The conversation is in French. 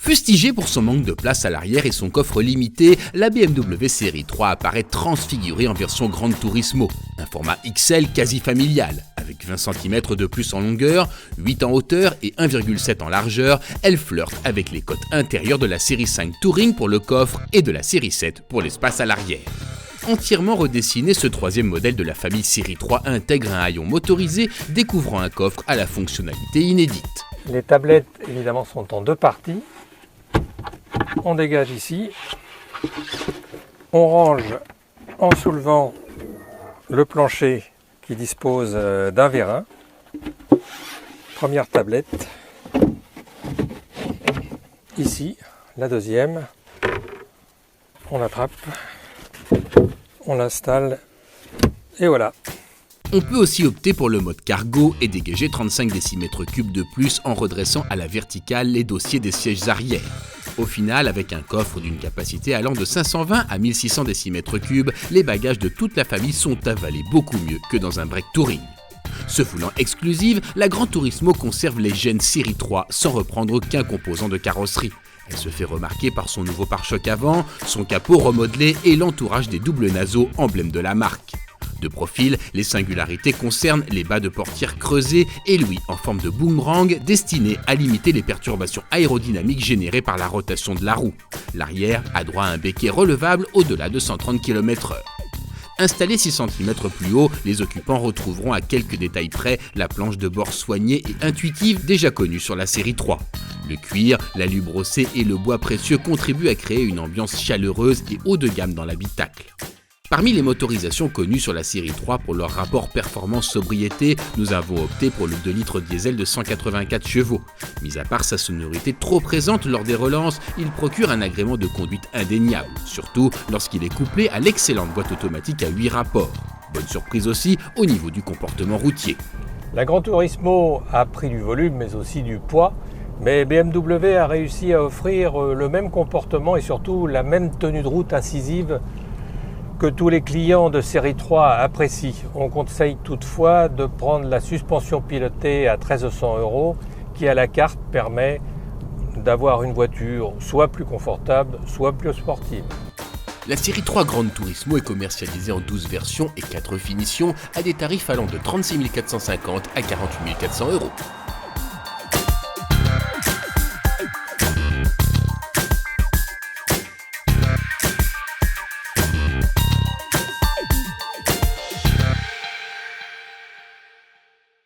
Fustigée pour son manque de place à l'arrière et son coffre limité, la BMW série 3 apparaît transfigurée en version Gran Turismo, un format XL quasi familial. Avec 20 cm de plus en longueur, 8 en hauteur et 1,7 en largeur, elle flirte avec les cotes intérieures de la série 5 Touring pour le coffre et de la série 7 pour l'espace à l'arrière. Entièrement redessiné, ce troisième modèle de la famille série 3 intègre un haillon motorisé découvrant un coffre à la fonctionnalité inédite. Les tablettes évidemment sont en deux parties. On dégage ici, on range en soulevant le plancher qui dispose d'un vérin. Première tablette, ici la deuxième, on l'attrape, on l'installe et voilà. On peut aussi opter pour le mode cargo et dégager 35 décimètres cubes de plus en redressant à la verticale les dossiers des sièges arrière. Au final, avec un coffre d'une capacité allant de 520 à 1600 décimètres cubes, les bagages de toute la famille sont avalés beaucoup mieux que dans un break touring. Se voulant exclusive, la Gran Turismo conserve les gènes série 3 sans reprendre aucun composant de carrosserie. Elle se fait remarquer par son nouveau pare-choc avant, son capot remodelé et l'entourage des doubles naseaux, emblème de la marque. De profil, les singularités concernent les bas de portière creusés et l'ouïe en forme de boomerang destiné à limiter les perturbations aérodynamiques générées par la rotation de la roue. L'arrière a droit à un béquet relevable au-delà de 130 km/h. Installés 6 cm plus haut, les occupants retrouveront à quelques détails près la planche de bord soignée et intuitive déjà connue sur la série 3. Le cuir, l'alu brossé et le bois précieux contribuent à créer une ambiance chaleureuse et haut de gamme dans l'habitacle. Parmi les motorisations connues sur la série 3 pour leur rapport performance-sobriété, nous avons opté pour le 2 litres diesel de 184 chevaux. Mis à part sa sonorité trop présente lors des relances, il procure un agrément de conduite indéniable, surtout lorsqu'il est couplé à l'excellente boîte automatique à 8 rapports. Bonne surprise aussi au niveau du comportement routier. La Gran Turismo a pris du volume mais aussi du poids, mais BMW a réussi à offrir le même comportement et surtout la même tenue de route incisive que tous les clients de série 3 apprécient. On conseille toutefois de prendre la suspension pilotée à 1300 € qui à la carte permet d'avoir une voiture soit plus confortable, soit plus sportive. La série 3 Gran Turismo est commercialisée en 12 versions et 4 finitions à des tarifs allant de 36 450 à 48 400 €.